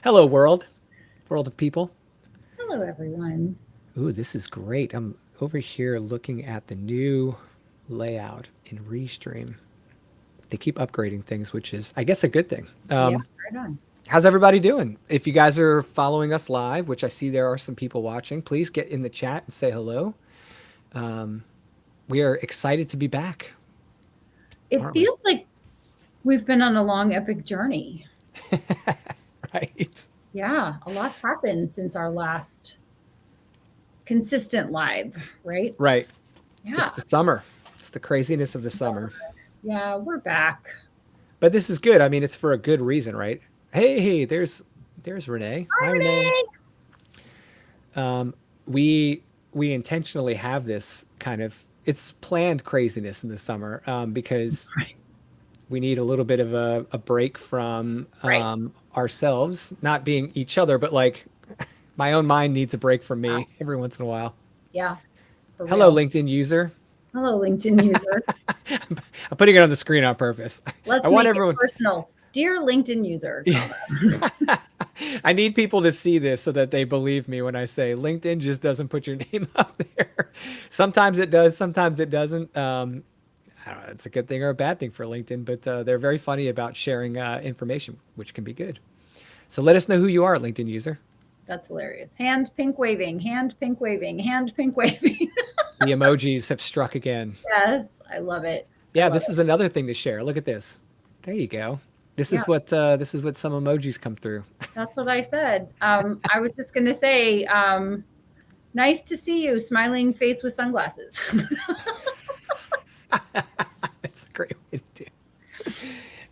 Hello, world of people. Hello, everyone. Ooh, this is great. I'm over here looking at the new layout in Restream. They keep upgrading things, which is, I guess, a good thing. Yeah, right on. How's everybody doing? If you guys are following us live, which I see there are some people watching, please get in the chat and say hello. We are excited to be back, It aren't we? feels like we've been on a long, epic journey. Right. Yeah, a lot's happened since our last consistent live, right? Right. Yeah, It's the summer. It's the craziness of the summer. yeah, we're back. But this is good. I mean, it's for a good reason, right? Hey, there's Renee. Hi, Hi, Renee. Renee. We we intentionally have this kind of it's planned craziness in the summer because Right. we need a little bit of a break from Right. ourselves, not being each other, but like my own mind needs a break from Yeah, me every once in a while. yeah, for Hello, real. LinkedIn user. Hello, LinkedIn user. I'm putting it on the screen on purpose. I Let's want make it everyone. personal. Dear LinkedIn user, comma. I need people to see this so that they believe me when I say LinkedIn just doesn't put your name up there. Sometimes it does, sometimes it doesn't. I don't know, it's a good thing or a bad thing for LinkedIn, but they're very funny about sharing information, which can be good. So let us know who you are, LinkedIn user. That's hilarious. Hand pink waving, hand pink waving, hand pink waving. The emojis have struck again. Yes, I love it. I Yeah, love this it. is another thing to share. Look at this. There you go. Yeah. This is what some emojis come through. That's what I said. I was just going to say, nice to see you, smiling face with sunglasses. That's a great way to do.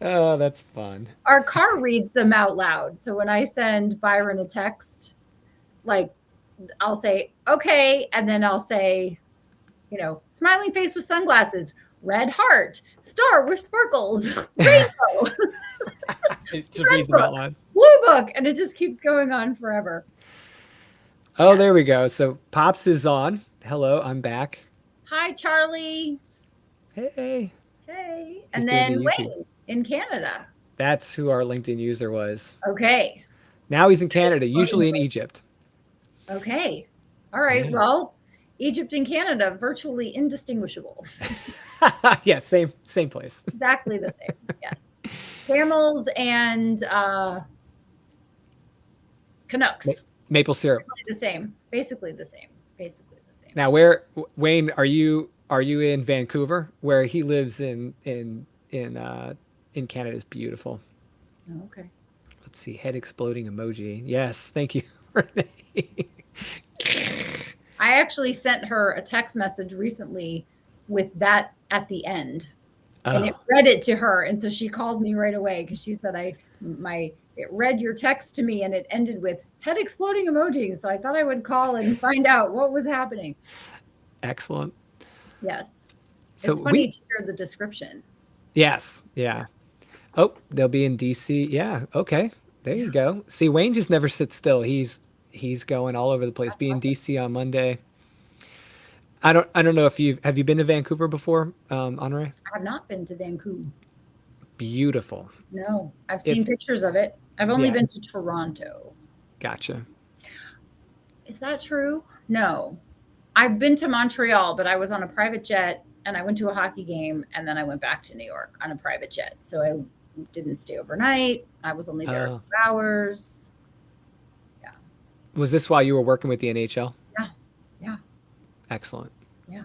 Oh, that's fun. Our car reads them out loud. So when I send Byron a text, like I'll say, okay. And then I'll say, smiling face with sunglasses, red heart, star with sparkles, rainbow, It just red reads them book, out loud. blue book. And it just keeps going on forever. Oh, Yeah. there we go. So Pops is on. Hello, I'm back. Hi, Charlie. Hey, Hey. he's And doing then the YouTube. Wayne in Canada. That's who our LinkedIn user was. Okay. Now he's in Canada, usually in Egypt. Okay. All right. Yeah. Well, Egypt and Canada, virtually indistinguishable. Yeah, same place. Exactly the same. Yes. Camels and Ma- Canucks. Maple syrup. Really the same. Basically the same. Basically the same. Now, where Wayne, are you in Vancouver? Where he lives in Canada is beautiful. Oh, okay. Let's see, head exploding emoji. Yes, thank you, Renee. I actually sent her a text message recently with that at the end, and it Oh, read it to her, and so she called me right away because she said it read your text to me and it ended with head exploding emoji, so I thought I would call and find out what was happening. excellent. Yes, So it's funny we, to hear the description. yes, yeah. Oh, they'll be in DC. Yeah. Okay. There Yeah, you go. See, Wayne just never sits still. He's going all over the place. Be in DC on Monday. I don't know if you been to Vancouver before, Honoree? I have not been to Vancouver. Beautiful. No, I've seen It's pictures of it. I've only yeah, been to Toronto. gotcha. Is that true? No, I've been to Montreal, but I was on a private jet and I went to a hockey game and then I went back to New York on a private jet. So I didn't stay overnight. I was only there a Uh, few hours. Yeah. was this while you were working with the NHL? Yeah. Yeah. Excellent. Yeah.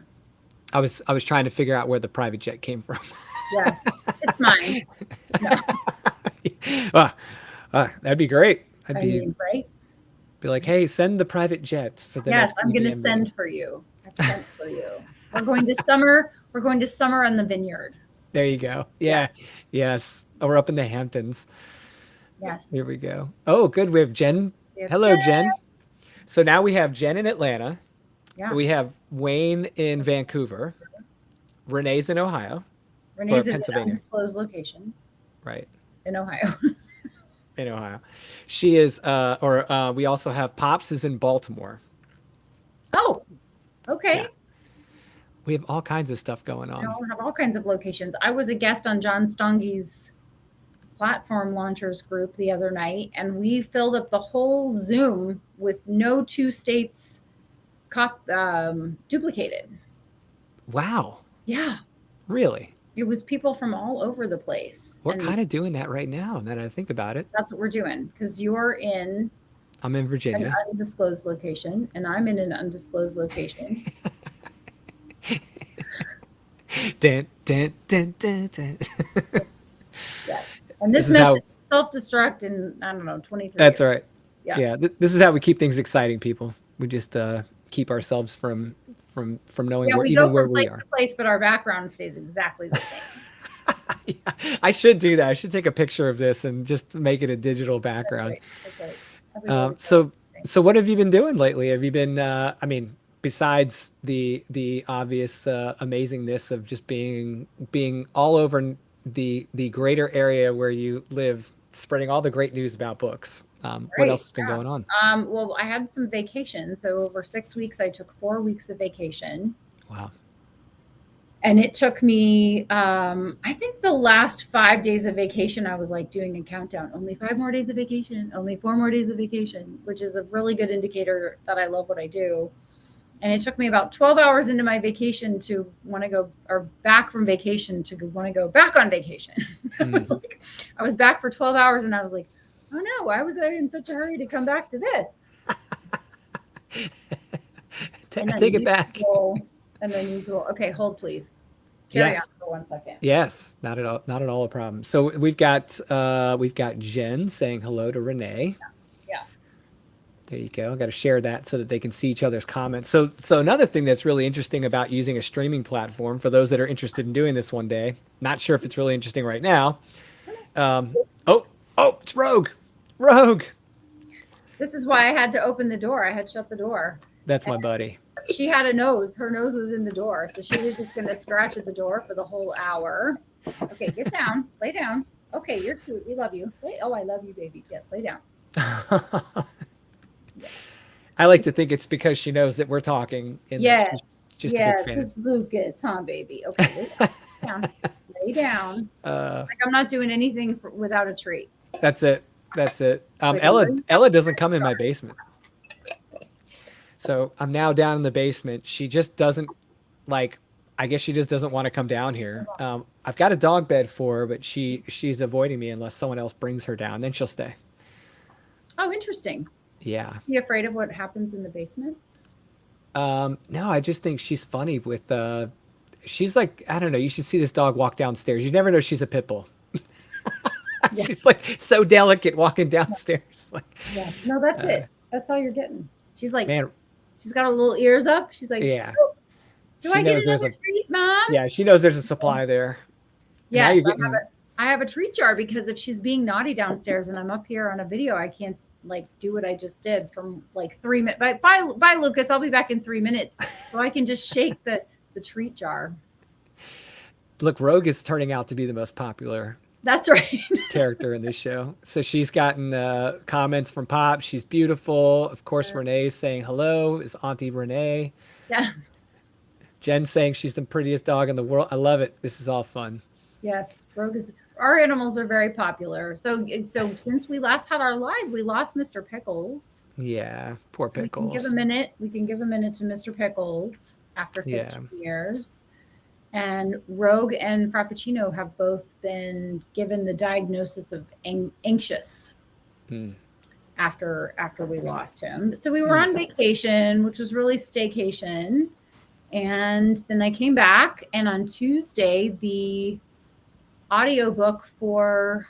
I was trying to figure out where the private jet came from. Yes. It's mine. No, Ah, that'd be great. I'd I be mean, right? be like, hey, send the private jet for the Yes, next I'm going to EBM meeting. send for you. I've sent for you. We're going to summer. We're going to summer on the vineyard. There you go. Yeah. Yeah. Yes. Or up in the Hamptons. Yes. Here we go. Oh, good. We have Jen. We have Hello, Jen. Jen. So now we have Jen in Atlanta. Yeah. We have Wayne in Vancouver. Renee's in Ohio or Renee's in an Pennsylvania, undisclosed location right? in Ohio. In Ohio. She is, or we also have Pops is in Baltimore. Oh, Yeah. okay. We have all kinds of stuff going You on. know, have all kinds of locations. I was a guest on John Stongy's platform launchers group the other night, and we filled up the whole Zoom with no two states duplicated. Wow. Yeah. Really? It was people from all over the place. We're And kind of doing that right now, now that I think about it. that's what we're doing, because you're in I'm in an Virginia. undisclosed location and I'm in an undisclosed location. Dun, dun, dun, dun, dun. Yes. And This this is how. method self-destruct in, I don't know, 23 That's years. all right. Yeah. Yeah, this is how we keep things exciting, people. We just keep ourselves from knowing Yeah, where, we even go where from we place are. to place, but our background stays exactly the same. Yeah, I should do that. I should take a picture of this and just make it a digital That's background. right. That's right. Everywhere we go. So so what have you been doing lately? Have you been I mean, besides the obvious amazingness of just being all over the greater area where you live, spreading all the great news about books. What Great. else has been Yeah. going on? Well, I had some vacation. So over 6 weeks, I took 4 weeks of vacation. Wow. And it took me, I think the last 5 days of vacation, I was like doing a countdown. Only 5 more days of vacation, only 4 more days of vacation, which is a really good indicator that I love what I do. And it took me about 12 hours into my vacation to want to go, or back from vacation to want to go back on vacation. I was back for 12 hours and I was like, oh no, why was I in such a hurry to come back to this? Take it back. An unusual. Okay, hold please. Carry on for 1 second. Yes, not at all a problem. So we've got Jen saying hello to Renee. Yeah. There you go. Got to share that so that they can see each other's comments. So another thing that's really interesting about using a streaming platform, for those that are interested in doing this one day, not sure if it's really interesting right now. Oh, it's Rogue. Rogue. This is why I had to open the door. I had shut the door. That's my buddy. She had a nose. Her nose was in the door. So she was just going to scratch at the door for the whole hour. Okay, get down. Lay down. Okay, you're cute. We love you. Oh, I love you, baby. Yes, lay down. I like to think it's because she knows that we're talking. Yes. Just a big fan. It's Lucas, huh, baby? Okay, lay down. Lay down. Like I'm not doing anything without a treat. That's it. Ella doesn't come in my basement. So I'm now down in the basement. She just doesn't I guess she just doesn't want to come down here. I've got a dog bed for her, but she's avoiding me unless someone else brings her down. Then she'll stay. Oh, interesting. Yeah. You afraid of what happens in the basement? No, I just think she's funny with she's like, I don't know, you should see this dog walk downstairs. You never know she's a pit bull. Yeah. She's like so delicate walking downstairs. Yeah. No, that's it. That's all you're getting. She's like, man, she's got her little ears up. She's like, yeah. Oh, do I get another treat, Mom? Yeah, she knows there's a supply there. Yes, I have a treat jar, because if she's being naughty downstairs and I'm up here on a video, I can't do what I just did from 3 minutes. Bye, Lucas. I'll be back in 3 minutes. So I can just shake the treat jar. Look, Rogue is turning out to be the most popular. That's right. Character in this show. So she's gotten comments from Pop. She's beautiful. Of course, Renee's saying hello. Is Auntie Renee? Yes. Jen saying she's the prettiest dog in the world. I love it. This is all fun. Yes, Rogue is. Our animals are very popular. So since we last had our live, we lost Mr. Pickles. Yeah, poor Pickles. We can give a minute to Mr. Pickles after 15 years. And Rogue and Frappuccino have both been given the diagnosis of anxious after we lost him. So we were on vacation, which was really staycation. And then I came back, and on Tuesday, the audiobook for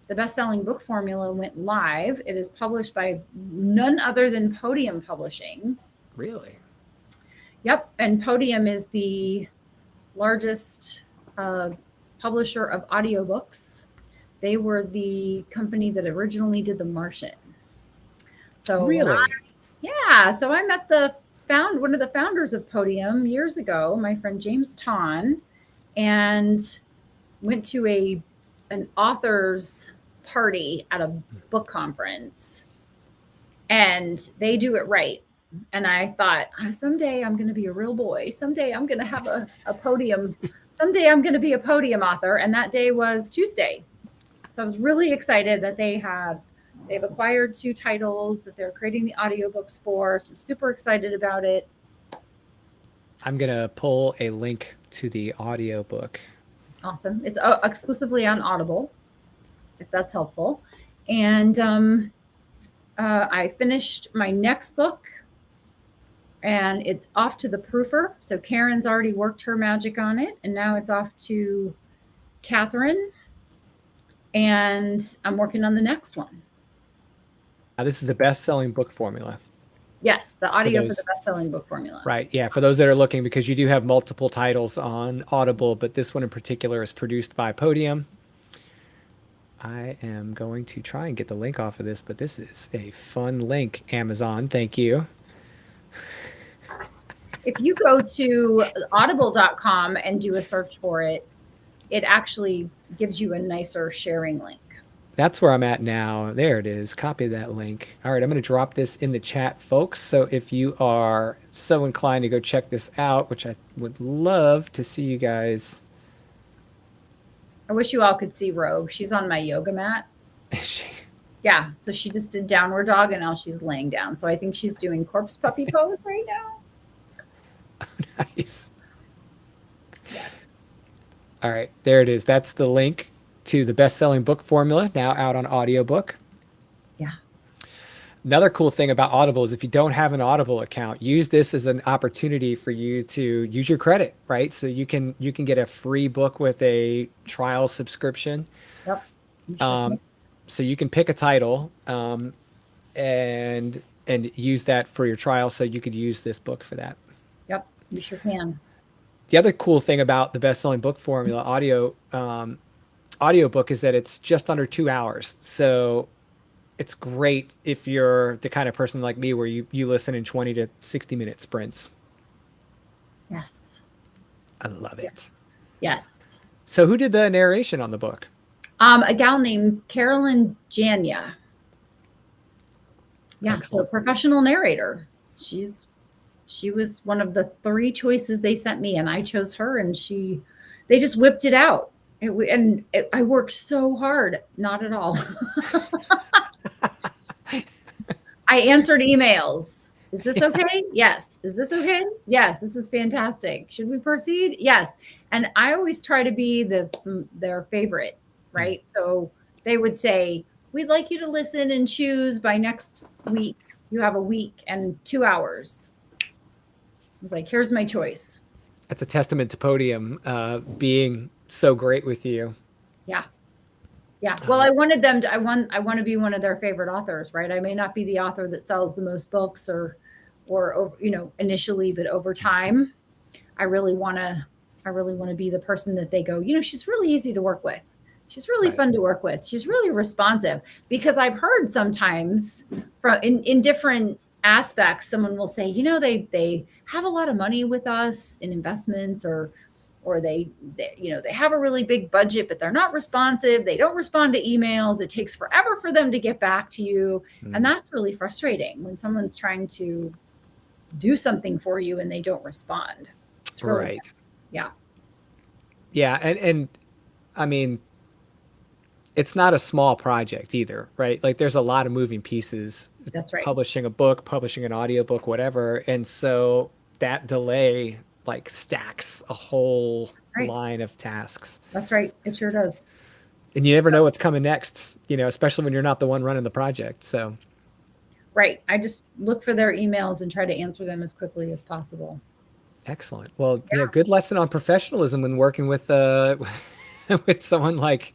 the best-selling book formula went live. It is published by none other than Podium Publishing. Really? Yep. And Podium is the largest publisher of audiobooks. They were the company that originally did The Martian. So really? So I met one of the founders of Podium years ago, my friend James Ton, and went to an author's party at a book conference, and they do it right. And I thought, someday I'm going to be a real boy. Someday I'm going to have a podium. Someday I'm going to be a podium author. And that day was Tuesday. So I was really excited that they've acquired 2 titles that they're creating the audiobooks for. So I'm super excited about it. I'm going to pull a link to the audiobook. Awesome. It's exclusively on Audible, if that's helpful. And I finished my next book, and it's off to the proofer. So Karen's already worked her magic on it, and now it's off to Catherine. And I'm working on the next one. Now, this is the best-selling book formula. Yes, the audio for the best-selling book formula. Right. Yeah. For those that are looking, because you do have multiple titles on Audible, but this one in particular is produced by Podium. I am going to try and get the link off of this, but this is a fun link. Amazon, thank you. If you go to audible.com and do a search for it, it actually gives you a nicer sharing link. That's where I'm at now. There it is. Copy that link. All right, I'm going to drop this in the chat, folks. So if you are so inclined to go check this out, which I would love to see you guys. I wish you all could see Rogue. She's on my yoga mat. Is she? Yeah, so she just did downward dog, and now she's laying down. So I think she's doing corpse puppy pose right now. Nice. Yeah. All right, there it is. That's the link to the best-selling book formula, now out on audiobook. Yeah. Another cool thing about Audible is if you don't have an Audible account, use this as an opportunity for you to use your credit, right? So you can get a free book with a trial subscription. Yep. So you can pick a title and use that for your trial. So you could use this book for that. Yep, you sure can. The other cool thing about the best-selling book formula audiobook is that it's just under 2 hours. So it's great if you're the kind of person like me where you listen in 20 to 60 minute sprints. Yes. I love it. Yes. So who did the narration on the book? A gal named Carolyn Jania. Yeah, Excellent. so professional narrator. She was one of the 3 choices they sent me, and I chose her, and they just whipped it out. I worked so hard. Not at all. I answered emails. Is this okay? Yes. Is this okay? Yes. This is fantastic. Should we proceed? Yes. And I always try to be their favorite, right? So they would say, we'd like you to listen and choose by next week. You have a week and 2 hours. I was like, here's my choice. That's a testament to Podium being so great with you. Yeah. Yeah. Well, I wanted them to, I want to be one of their favorite authors, right? I may not be the author that sells the most books or, initially, but over time, I really want to be the person that they go, she's really easy to work with. She's really fun to work with. She's really responsive, because I've heard sometimes in different aspects, someone will say, they have a lot of money with us in investments, or they have a really big budget, but they're not responsive. They don't respond to emails. It takes forever for them to get back to you. And that's really frustrating when someone's trying to do something for you and they don't respond. It's really right. bad. Yeah. Yeah. And I mean, it's not a small project either, right? Like there's a lot of moving pieces. That's right. Publishing a book, publishing an audiobook, whatever. And so that delay like stacks a whole line of tasks. That's right. It sure does. And you never know what's coming next, especially when you're not the one running the project. So. Right. I just look for their emails and try to answer them as quickly as possible. Excellent. Well, yeah, good lesson on professionalism when working with with someone like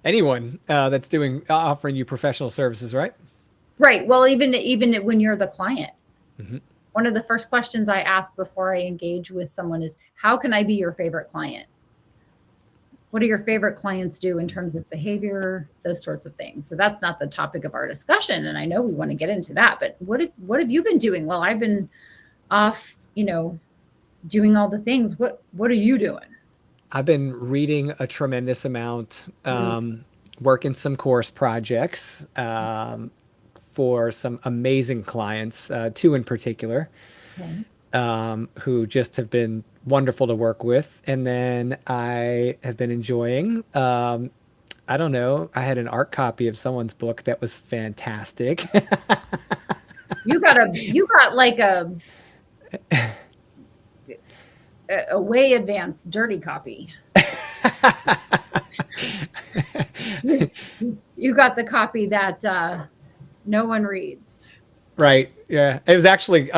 anyone that's offering you professional services, right? Right. Well, even when you're the client, one of the first questions I ask before I engage with someone is, how can I be your favorite client? What do your favorite clients do in terms of behavior, those sorts of things? So that's not the topic of our discussion. And I know we want to get into that, but what have you been doing? Well, I've been off, doing all the things. What are you doing? I've been reading a tremendous amount, working some course projects for some amazing clients, 2 in particular, who just have been wonderful to work with. And then I have been enjoying, I don't know. I had an art copy of someone's book that was fantastic. You got like a way advanced dirty copy. You, you got the copy that no one reads. Right. Yeah. It was actually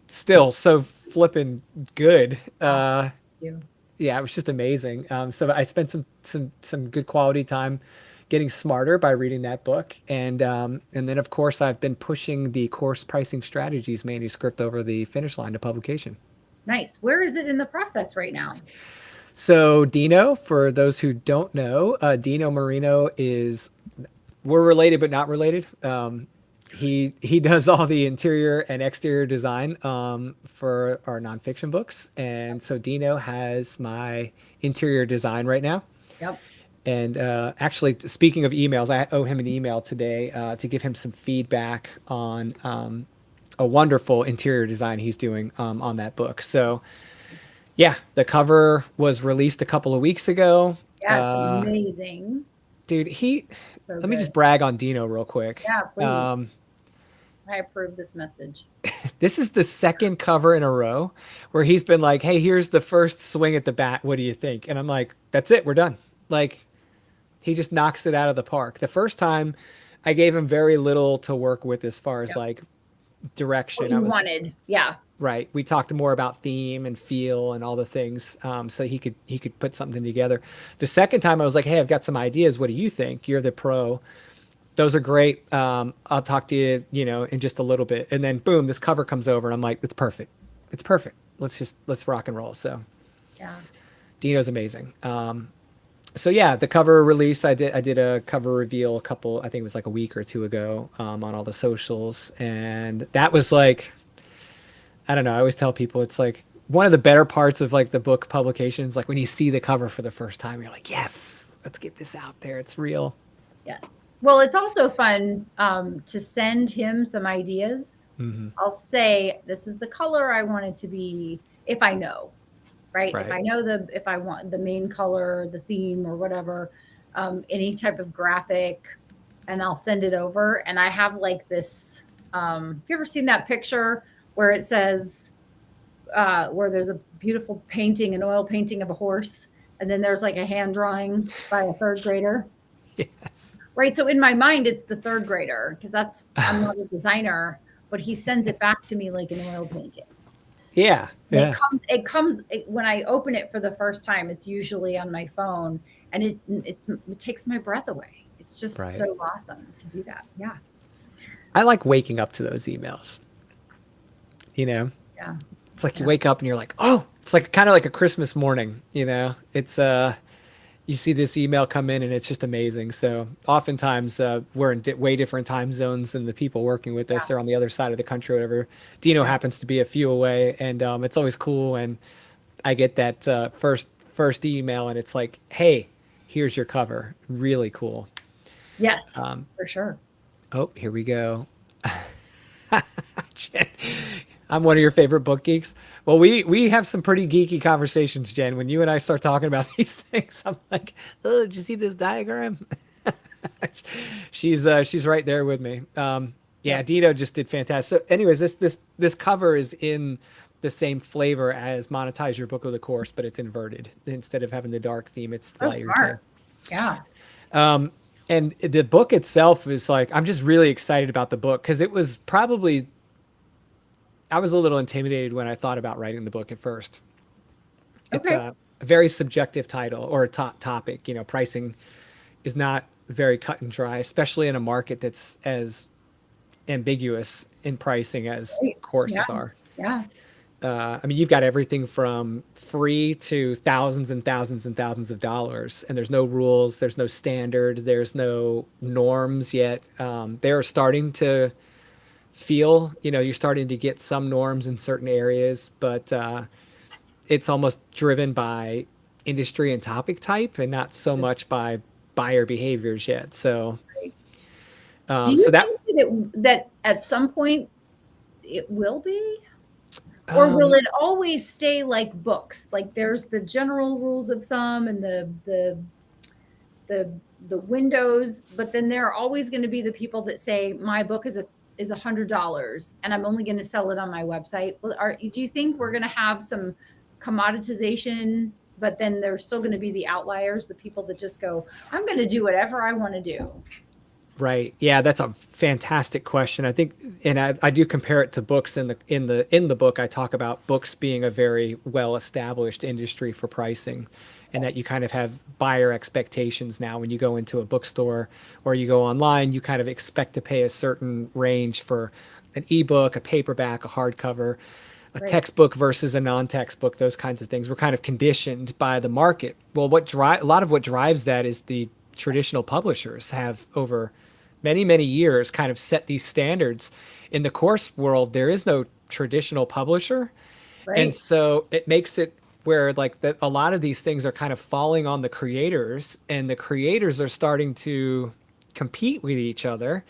still so flippin' good. Oh, you. Yeah, it was just amazing. So I spent some good quality time getting smarter by reading that book, and then of course I've been pushing the course pricing strategies manuscript over the finish line to publication. Nice. Where is it in the process right now? So Dino, for those who don't know, Dino Marino is we're related but not related. He does all the interior and exterior design for our nonfiction books, and so Dino has my interior design right now. Yep. And actually, speaking of emails, I owe him an email today to give him some feedback on a wonderful interior design he's doing on that book. So, yeah, the cover was released a couple of weeks ago. Yeah, it's amazing. Dude, So let me good. just brag on Dino real quick. Yeah, please. I approve this message. This is the second cover in a row where he's been like, "Hey, here's the first swing at the bat. What do you think?" And I'm like, "That's it. We're done." Like, he just knocks it out of the park. The first time, I gave him very little to work with as far as Yep. like What direction. you wanted. Yeah. Right. We talked more about theme and feel and all the things, so he could put something together. The second time, I was like, "Hey, I've got some ideas. What do you think? You're the pro. Those are great. I'll talk to you, in just a little bit." And then boom, this cover comes over, and I'm like, "It's perfect. It's perfect. Let's rock and roll." So Yeah. Dino's amazing. So yeah, the cover release, I did a cover reveal I think it was like a week or two ago, on all the socials, and that was like, I don't know. I always tell people it's like one of the better parts of like the book publications, like when you see the cover for the first time, you're like, yes, let's get this out there. It's real. Yes. Well, it's also fun to send him some ideas. Hmm. I'll say, this is the color I want it to be if I know, right? If Right. I know if I want the main color, the theme or whatever, any type of graphic, and I'll send it over. And I have like this, have you ever seen that picture where it says, where there's a beautiful painting, an oil painting of a horse, and then there's like a hand drawing by a third grader? Yes. Right. So in my mind, it's the third grader because I'm not a designer, but he sends it back to me like an oil painting. Yeah. And Yeah. when I open it for the first time, it's usually on my phone, and it takes my breath away. It's just Right. so awesome to do that. Yeah. I like waking up to those emails. You know, Yeah. it's like you Yeah. wake up and you're like, oh, it's like kind of like a Christmas morning. It's you see this email come in and it's just amazing. So oftentimes we're in way different time zones than the people working with us. Yeah. They're on the other side of the country, or whatever. Dino Yeah. happens to be a few away, and it's always cool. And I get that first email, and it's like, hey, here's your cover. Really cool. Yes, Um, for sure. oh, here we go. Jen, I'm one of your favorite book geeks. Well, we have some pretty geeky conversations, Jen. When you and I start talking about these things, I'm like, oh, did you see this diagram? She's right there with me. Yeah, Yep. Dino just did fantastic. So, anyways, this cover is in the same flavor as Monetize Your Book of the Course, but it's inverted. Instead of having the dark theme, it's Oh, lighter theme. smart. Yeah. And the book itself is like, I'm just really excited about the book because it was probably, I was a little intimidated when I thought about writing the book at first. It's Okay. a very subjective title or a topic. Pricing is not very cut and dry, especially in a market that's as ambiguous in pricing as Great. Yeah. courses are. Yeah. I mean, you've got everything from free to thousands and thousands and thousands of dollars, and there's no rules, there's no standard, there's no norms yet. They're starting to feel, you're starting to get some norms in certain areas, but it's almost driven by industry and topic type, and not so much by buyer behaviors yet. So, Great. Do so you that, think that at some point it will be? Or will um, it always stay like books? Like there's the general rules of thumb and the the the windows, but then there are always going to be the people that say my book is $100 and I'm only going to sell it on my website. Well, do you think we're going to have some commoditization, but then there's still going to be the outliers, the people that just go, I'm going to do whatever I want to do? Right. Yeah, that's a fantastic question. I think, and I do compare it to books in the book. I talk about books being a very well established industry for pricing, and that you kind of have buyer expectations now when you go into a bookstore or you go online. You kind of expect to pay a certain range for an ebook, a paperback, a hardcover, a Right. textbook versus a non-textbook. Those kinds of things. We're kind of conditioned by the market. Well, a lot of what drives that is the traditional publishers have over many years kind of set these standards. In the course world, there is no traditional publisher, and Right. so it makes it where like that a lot of these things are kind of falling on the creators, and the creators are starting to compete with each other.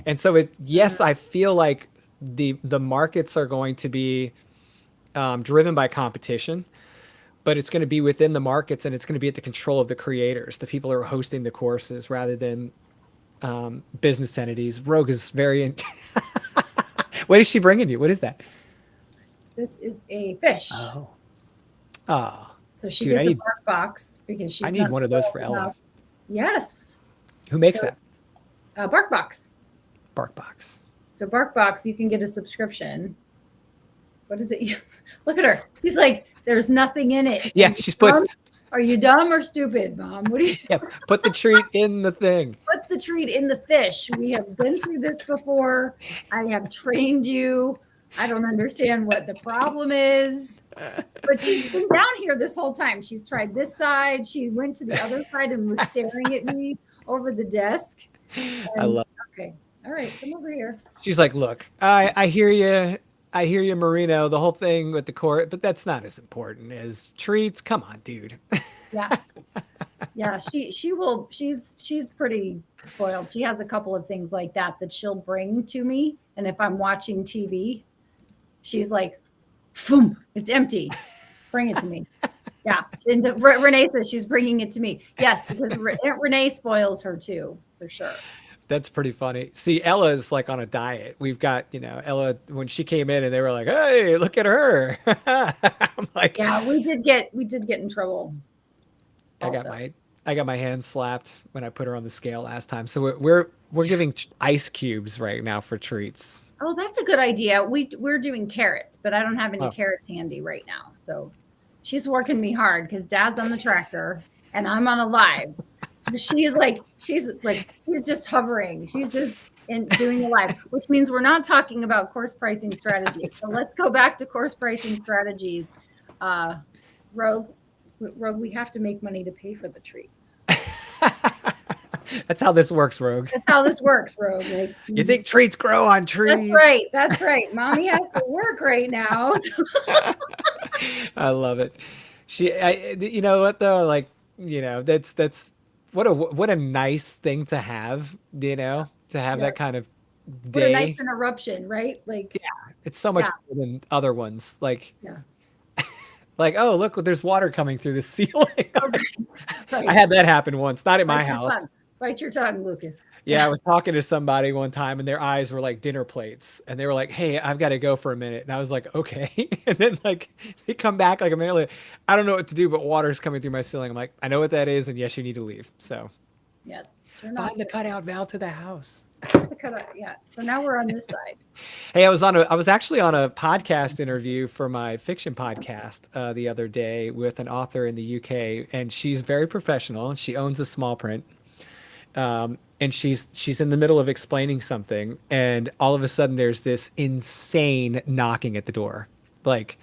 And so yes, I feel like the markets are going to be driven by competition, but it's going to be within the markets, and it's going to be at the control of the creators, the people who are hosting the courses, rather than business entities. Rogue is very. What is she bringing you? What is that? This is a fish. Oh, ah, So she dude, gets a bark box because I she's need not one of those for spoiled Ella. enough. Yes. Who makes So that? bark box. Bark box. So bark box, you can get a subscription. What is it? Look at her. He's like, there's nothing in it. Yeah, she's put. Are you dumb or stupid, Mom? What do you Yeah, put the treat in the thing. put the treat in the fish? We have been through this before. I have trained you. I don't understand what the problem is. But she's been down here this whole time. She's tried this side. She went to the other side and was staring at me over the desk. I love. Okay. All right. Come over here. She's like, look, I hear you. I hear you, Marino. The whole thing with the court, but that's not as important as treats. Come on, dude. Yeah. Yeah. She will. She's pretty spoiled. She has a couple of things like that she'll bring to me. And if I'm watching TV, she's like, "Boom, it's empty. Bring it to me." Yeah. And Renee says she's bringing it to me. Yes, because Renee spoils her too, for sure. That's pretty funny. See, Ella's like on a diet. We've got, Ella, when she came in and they were like, hey, look at her. I'm like, Yeah, we did get in trouble. I Also. got my hand slapped when I put her on the scale last time. So we're giving ice cubes right now for treats. Oh, that's a good idea. We're doing carrots, but I don't have any Oh. carrots handy right now. So she's working me hard because Dad's on the tractor and I'm on a live. So she's just hovering. She's just doing the live, which means we're not talking about course pricing strategies. So let's go back to course pricing strategies. Rogue, we have to make money to pay for the treats. That's how this works, Rogue. That's how this works, Rogue. Like, You think treats grow on trees? That's right. Mommy has to work right now. I love it. You know what though? Like, that's what a nice thing to have, to have Yeah. that kind of What a day. nice interruption, right? Like, It's so much Yeah. better than other ones. Like, Yeah. like, oh, look, there's water coming through the ceiling. Right. I had that happen once, not at my Bite your house. tongue. Bite your tongue, Lucas. Yeah, I was talking to somebody one time and their eyes were like dinner plates, and they were like, "Hey, I've got to go for a minute." And I was like, "Okay." And then like they come back like a minute later. I don't know what to do, but water's coming through my ceiling. I'm like, "I know what that is, and yes, you need to leave." So Yes. Turn off find the cutout valve to the house. the cutout. Yeah. So now we're on this side. Hey, I was actually on a podcast interview for my fiction podcast the other day with an author in the UK, and she's very professional. She owns a small print. And she's in the middle of explaining something, and all of a sudden there's this insane knocking at the door. Like,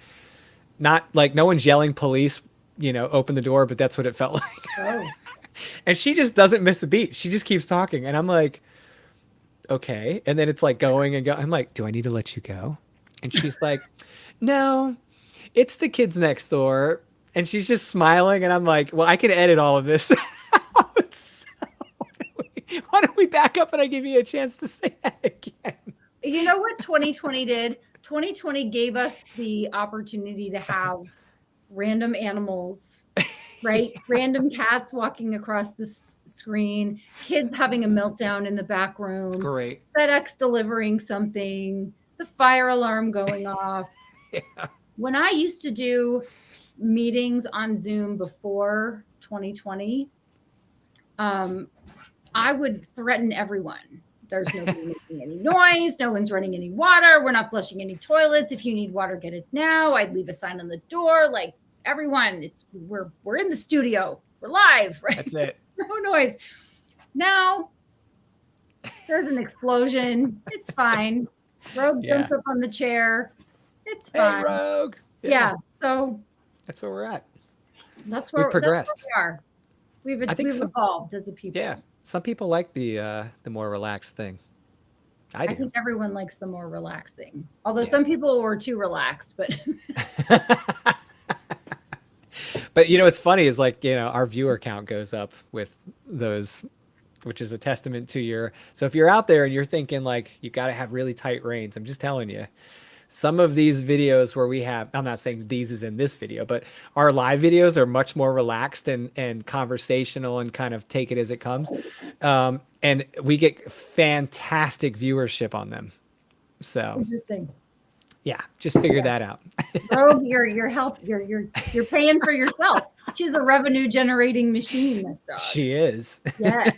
not like no one's yelling police, open the door, but that's what it felt like. Oh. And she just doesn't miss a beat. She just keeps talking, and I'm like, okay. And then it's like going and go. I'm like, do I need to let you go? And she's like, no, it's the kids next door. And she's just smiling, and I'm like, well, I can edit all of this. Why don't we back up and I give you a chance to say that again? You know what 2020 did? 2020 gave us the opportunity to have random animals, right? Random cats walking across the screen, kids having a meltdown in the back room, Great. FedEx delivering something, the fire alarm going off. Yeah. When I used to do meetings on Zoom before 2020, I would threaten everyone. There's nobody making any noise. No one's running any water. We're not flushing any toilets. If you need water, get it now. I'd leave a sign on the door. Like, everyone, we're in the studio. We're live, right? That's it. No noise. Now there's an explosion. It's fine. Rogue jumps up on the chair. It's fine. Hey, Rogue. Yeah. So that's where we're at. That's where we've progressed. That's where we are. We've evolved as a people. Yeah. Some people like the more relaxed thing. I do. I think everyone likes the more relaxed thing. Although some people were too relaxed, but but you know, what's funny is like, you know, our viewer count goes up with those, which is a testament to your, so if you're out there and you're thinking like, you got to have really tight reins, I'm just telling you, some of these videos where we have, I'm not saying these is in this video, but our live videos are much more relaxed and conversational and kind of take it as it comes. And we get fantastic viewership on them. So interesting. Yeah, just figure that out. Rogue, you're paying for yourself. She's a revenue generating machine, this dog. She is. Yeah.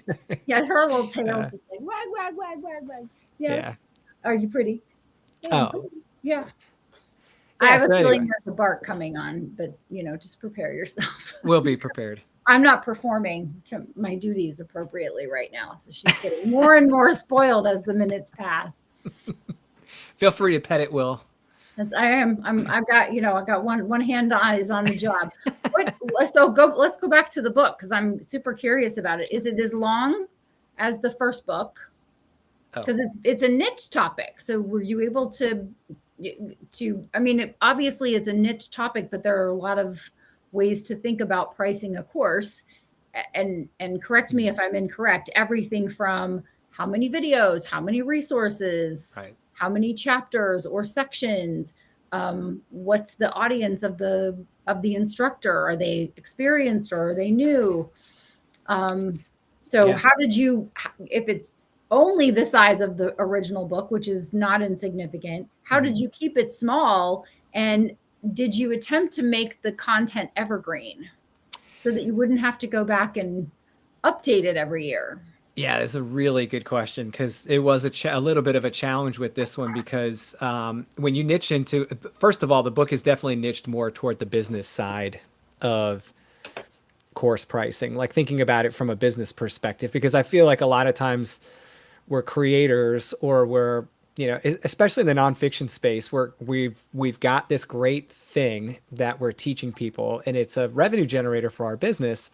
Yeah, her little tail's just like wag, wag, wag, wag, wag. Yes. Yeah. Are you pretty? Yeah, oh. Yeah. I have a feeling there's a bark coming on, but you know, just prepare yourself. We'll be prepared. I'm not performing to my duties appropriately right now, so she's getting more and more spoiled as the minutes pass. Feel free to pet it, Will. I am. I've got, you know, I got one hand is on the job. Let's go back to the book because I'm super curious about it. Is it as long as the first book? Because it's a niche topic. So were you able to I mean, it obviously it's a niche topic, but there are a lot of ways to think about pricing a course. And correct me if I'm incorrect. Everything from how many videos, how many resources, right, how many chapters or sections, what's the audience of the instructor? Are they experienced or are they new? So how did you, if it's only the size of the original book, which is not insignificant, how did you keep it small? And did you attempt to make the content evergreen so that you wouldn't have to go back and update it every year? Yeah, that's a really good question because it was a little bit of a challenge with this one because when you niche into, first of all, the book is definitely niched more toward the business side of course pricing, like thinking about it from a business perspective, because I feel like a lot of times we're creators or we're, you know, especially in the nonfiction space where we've got this great thing that we're teaching people and it's a revenue generator for our business.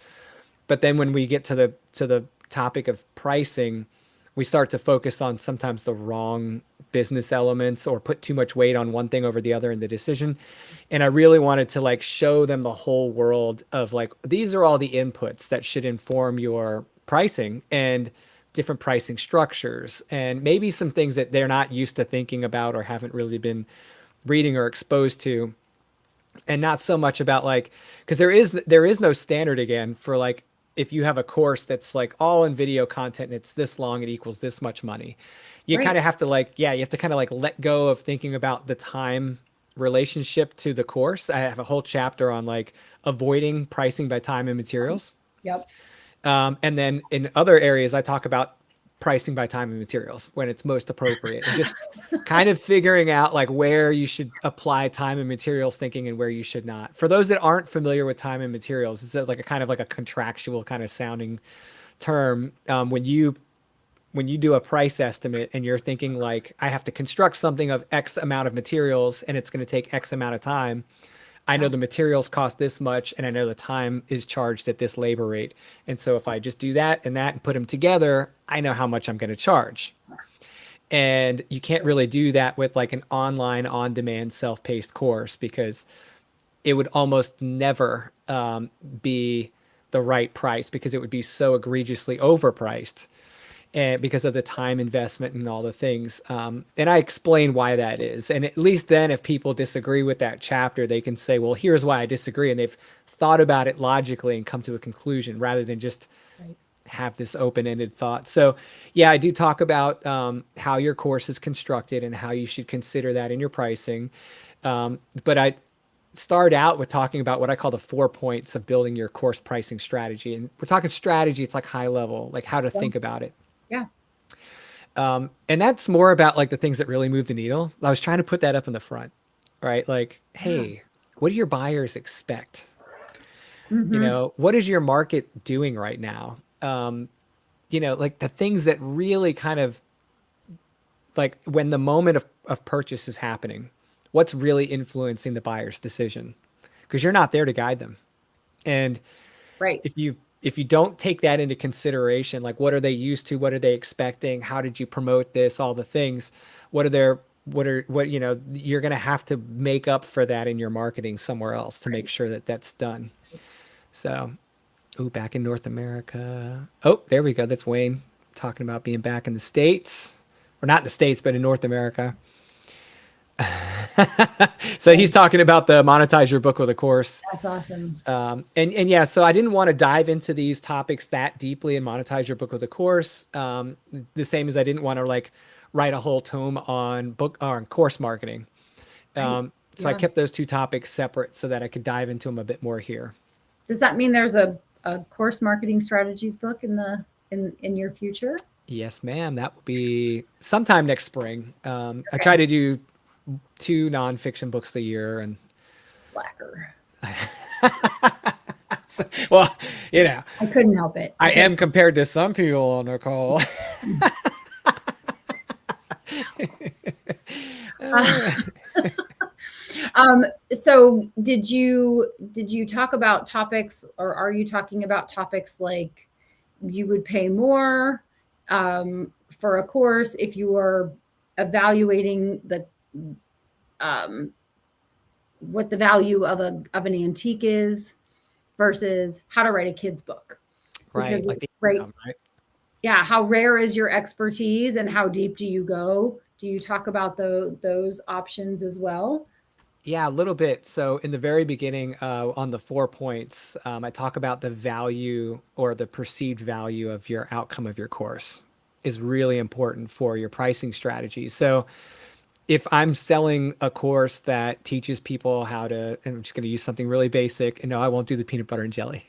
But then when we get to the topic of pricing, we start to focus on sometimes the wrong business elements or put too much weight on one thing over the other in the decision. And I really wanted to like show them the whole world of like, these are all the inputs that should inform your pricing and different pricing structures and maybe some things that they're not used to thinking about or haven't really been reading or exposed to. And not so much about like, because there is no standard again for like, if you have a course that's like all in video content and it's this long, it equals this much money. You kind of have to like, you have to kind of like let go of thinking about the time relationship to the course. I have a whole chapter on like avoiding pricing by time and materials. Yep. And then in other areas, I talk about pricing by time and materials when it's most appropriate and just kind of figuring out like where you should apply time and materials thinking and where you should not. For those that aren't familiar with time and materials, it's like a kind of like a contractual kind of sounding term. When you do a price estimate and you're thinking like, I have to construct something of X amount of materials and it's going to take X amount of time. I know the materials cost this much and I know the time is charged at this labor rate. And so if I just do that and put them together, I know how much I'm going to charge. And you can't really do that with like an online on-demand self-paced course because it would almost never be the right price because it would be so egregiously overpriced. And because of the time investment and all the things. And I explain why that is. And at least then if people disagree with that chapter, they can say, well, here's why I disagree. And they've thought about it logically and come to a conclusion rather than just have this open-ended thought. So yeah, I do talk about how your course is constructed and how you should consider that in your pricing. But I start out with talking about what I call the 4 points of building your course pricing strategy. And we're talking strategy, it's like high level, like how to Yeah. think about it. Yeah. And that's more about like the things that really move the needle. I was trying to put that up in the front, right? Like, Yeah. hey, what do your buyers expect? Mm-hmm. What is your market doing right now? Like the things that really kind of like when the moment of purchase is happening, what's really influencing the buyer's decision? Because you're not there to guide them. And Right. if you don't take that into consideration, like what are they used to, what are they expecting, how did you promote this, all the things, what are their what you're going to have to make up for that in your marketing somewhere else to make Right. sure that that's done. So, ooh, back in North America. Oh, there we go. That's Wayne talking about being back in the States, or not in the States, but in North America. So he's talking about the monetize your book with a course. That's awesome. And yeah, so I didn't want to dive into these topics that deeply and monetize your book with a course. The same as I didn't want to like write a whole tome on book or on course marketing. Right. So I Yeah. kept those two topics separate so that I could dive into them a bit more here. Does that mean there's a course marketing strategies book in your future? Yes, ma'am. That will be sometime next spring. I try Okay. to do 2 nonfiction books a year, and Slacker. well, I couldn't help it. I am compared to some people on the call. Uh, so did you talk about topics, or are you talking about topics like you would pay more for a course if you were evaluating the um, what the value of an antique is versus how to write a kid's book? Right, Because like the right, income, right? yeah, how rare is your expertise and how deep do you go? Do you talk about those options as well? Yeah, a little bit. So in the very beginning, on the 4 points, I talk about the value or the perceived value of your outcome of your course is really important for your pricing strategy. So if I'm selling a course that teaches people how to, and I'm just going to use something really basic, and no, I won't do the peanut butter and jelly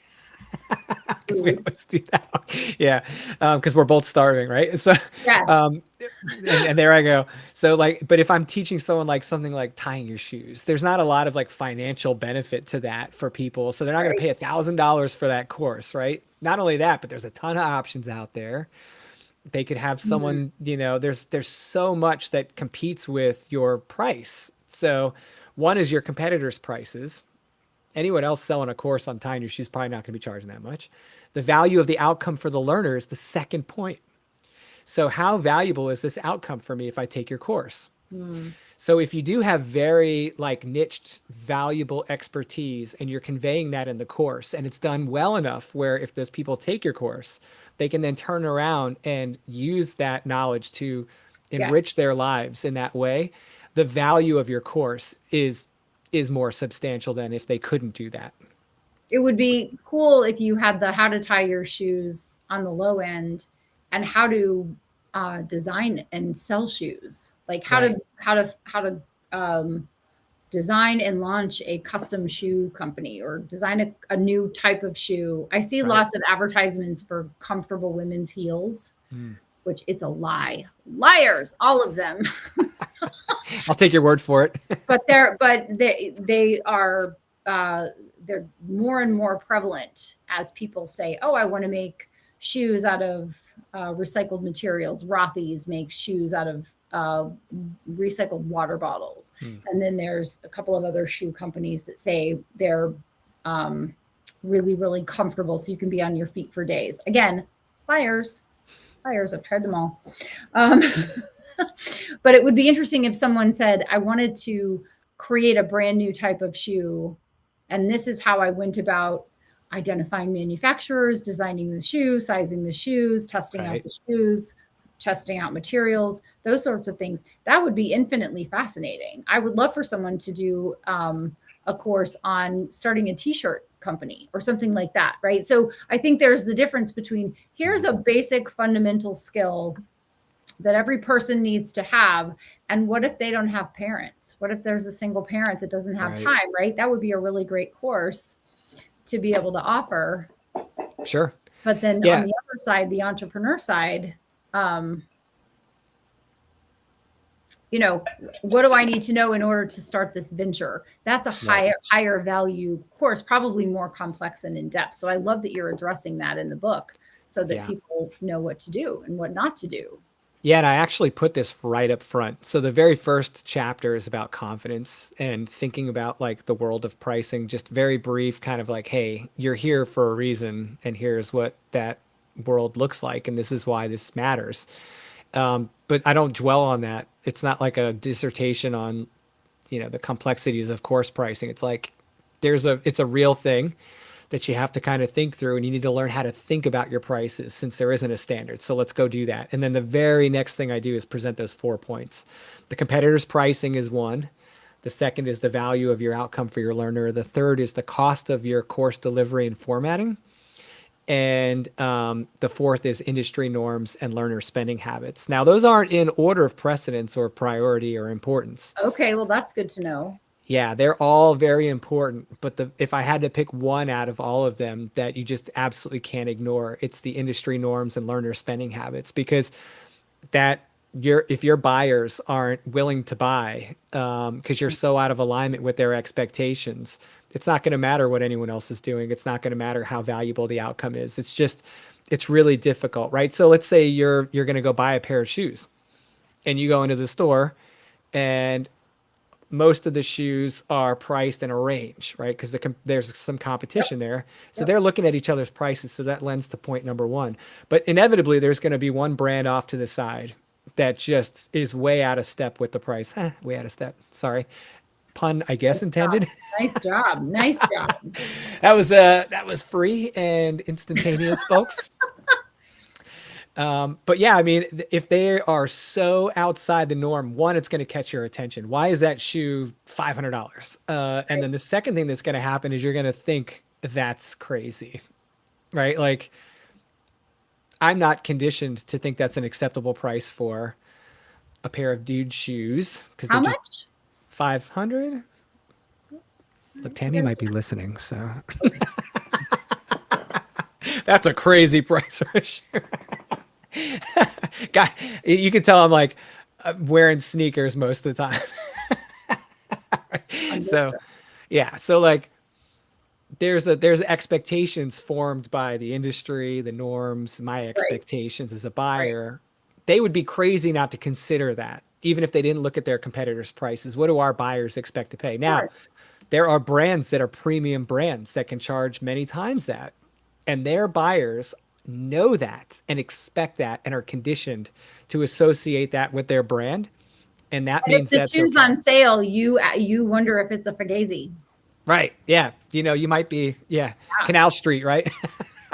because we Foods. always do that. Yeah, because we're both starving, right? So, Yes. um, and there I go. So like, but if I'm teaching someone like something like tying your shoes, there's not a lot of like financial benefit to that for people. So they're not going to Right. pay $1,000 for that course, right? Not only that, but there's a ton of options out there. They could have Mhm. someone, there's so much that competes with your price. So one is your competitors' prices. Anyone else selling a course on tying your shoes probably not going to be charging that much. The value of the outcome for the learner is the second point. So how valuable is this outcome for me if I take your course? Mm. So if you do have very like niched, valuable expertise and you're conveying that in the course and it's done well enough where if those people take your course, they can then turn around and use that knowledge to enrich Yes. their lives in that way, the value of your course is more substantial than if they couldn't do that. It would be cool if you had the how to tie your shoes on the low end and how to design and sell shoes. Like Right. how to design and launch a custom shoe company or design a new type of shoe. I see Right. lots of advertisements for comfortable women's heels, Mm. which is a lie. Liars, all of them. I'll take your word for it. But they are they're more and more prevalent as people say, oh, I want to make shoes out of recycled materials. Rothy's makes shoes out of recycled water bottles. Mm. And then there's a couple of other shoe companies that say they're um, really, really comfortable so you can be on your feet for days. Again, liars. Liars. I've tried them all. Um, but it would be interesting if someone said, I wanted to create a brand new type of shoe. And this is how I went about identifying manufacturers, designing the shoe, sizing the shoes, testing out Right. the shoes, testing out materials, those sorts of things. That would be infinitely fascinating. I would love for someone to do a course on starting a t shirt company or something like that, right? So I think there's the difference between here's a basic fundamental skill that every person needs to have. And what if they don't have parents? What if there's a single parent that doesn't have time, right? That would be a really great course to be able to offer. Sure. But then on the other side, the entrepreneur side, you know, what do I need to know in order to start this venture? That's a higher value course, probably more complex and in depth. So I love that you're addressing that in the book so that people know what to do and what not to do. Yeah, and I actually put this right up front. So the very first chapter is about confidence and thinking about like the world of pricing, just very brief, kind of like, hey, you're here for a reason, and here's what that world looks like, and this is why this matters. But I don't dwell on that. It's not like a dissertation on, the complexities of course pricing. It's like it's a real thing that you have to kind of think through, and you need to learn how to think about your prices since there isn't a standard. So let's go do that. And then the very next thing I do is present those 4 points. The competitor's pricing is one. The second is the value of your outcome for your learner. The third is the cost of your course delivery and formatting. And the fourth is industry norms and learner spending habits. Now, those aren't in order of precedence or priority or importance. Okay, well, that's good to know. Yeah, they're all very important, but if I had to pick one out of all of them that you just absolutely can't ignore, it's the industry norms and learner spending habits, because if your buyers aren't willing to buy because you're so out of alignment with their expectations, it's not going to matter what anyone else is doing. It's not going to matter how valuable the outcome is. It's really difficult, right? So let's say you're going to go buy a pair of shoes, and you go into the store, and most of the shoes are priced in a range, right? Because there's some competition there. So they're looking at each other's prices. So that lends to point number one. But inevitably, there's going to be one brand off to the side that just is way out of step with the price. Way out of step. Sorry. Pun, I guess, intended. Nice job. Nice job. That was free and instantaneous, folks. But yeah, I mean, if they are so outside the norm, one, it's going to catch your attention. Why is that shoe $500? And then the second thing that's going to happen is you're going to think that's crazy, right? Like, I'm not conditioned to think that's an acceptable price for a pair of dude shoes. How much? 500. Look, Tammy might be listening, so that's a crazy price for a shoe. Guy, you can tell I'm like wearing sneakers most of the time. So yeah, so like there's expectations formed by the industry, the norms, my expectations as a buyer. They would be crazy not to consider that, even if they didn't look at their competitors' prices. What do our buyers expect to pay? Now, there are brands that are premium brands that can charge many times that, and their buyers know that and expect that and are conditioned to associate that with their brand, and that means if the shoes on sale, you wonder if it's a Fugazi, right? Yeah, you might be Canal Street, right?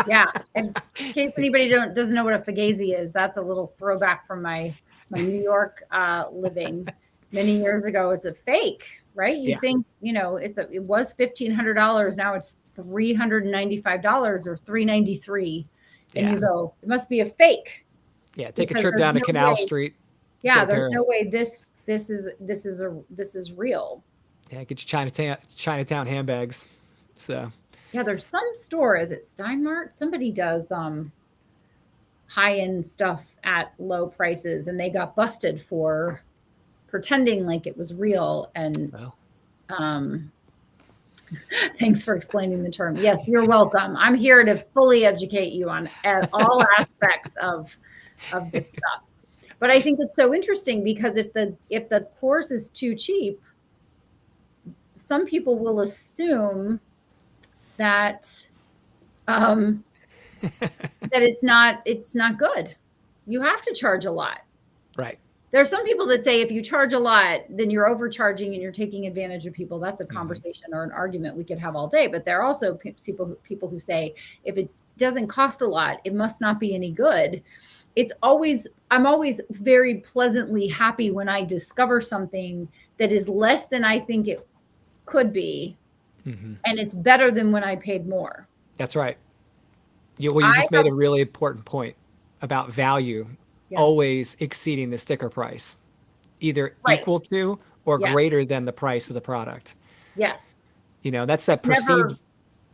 Yeah. In case anybody doesn't know what a Fugazi is, that's a little throwback from my New York living many years ago. It's a fake, right? You think it was $1,500, now it's $395 or $393. And you go, it must be a fake. Yeah, take a trip down to Canal Street. Yeah, there's no way this is real. Yeah, get your Chinatown handbags. So yeah, there's some store. Is it Steinmart? Somebody does high-end stuff at low prices, and they got busted for pretending like it was real. And thanks for explaining the term. Yes, you're welcome. I'm here to fully educate you on all aspects of this stuff. But I think it's so interesting because if the course is too cheap, some people will assume that that it's not good. You have to charge a lot. Right. There are some people that say if you charge a lot, then you're overcharging and you're taking advantage of people. That's a conversation or an argument we could have all day. But there are also people who say if it doesn't cost a lot, it must not be any good. I'm always very pleasantly happy when I discover something that is less than I think it could be, Hmm. and it's better than when I paid more. That's right. You I just made a really important point about value Yes. always exceeding the sticker price, either Right. equal to or greater Yes. than the price of the product. Yes. That's that Never perceived,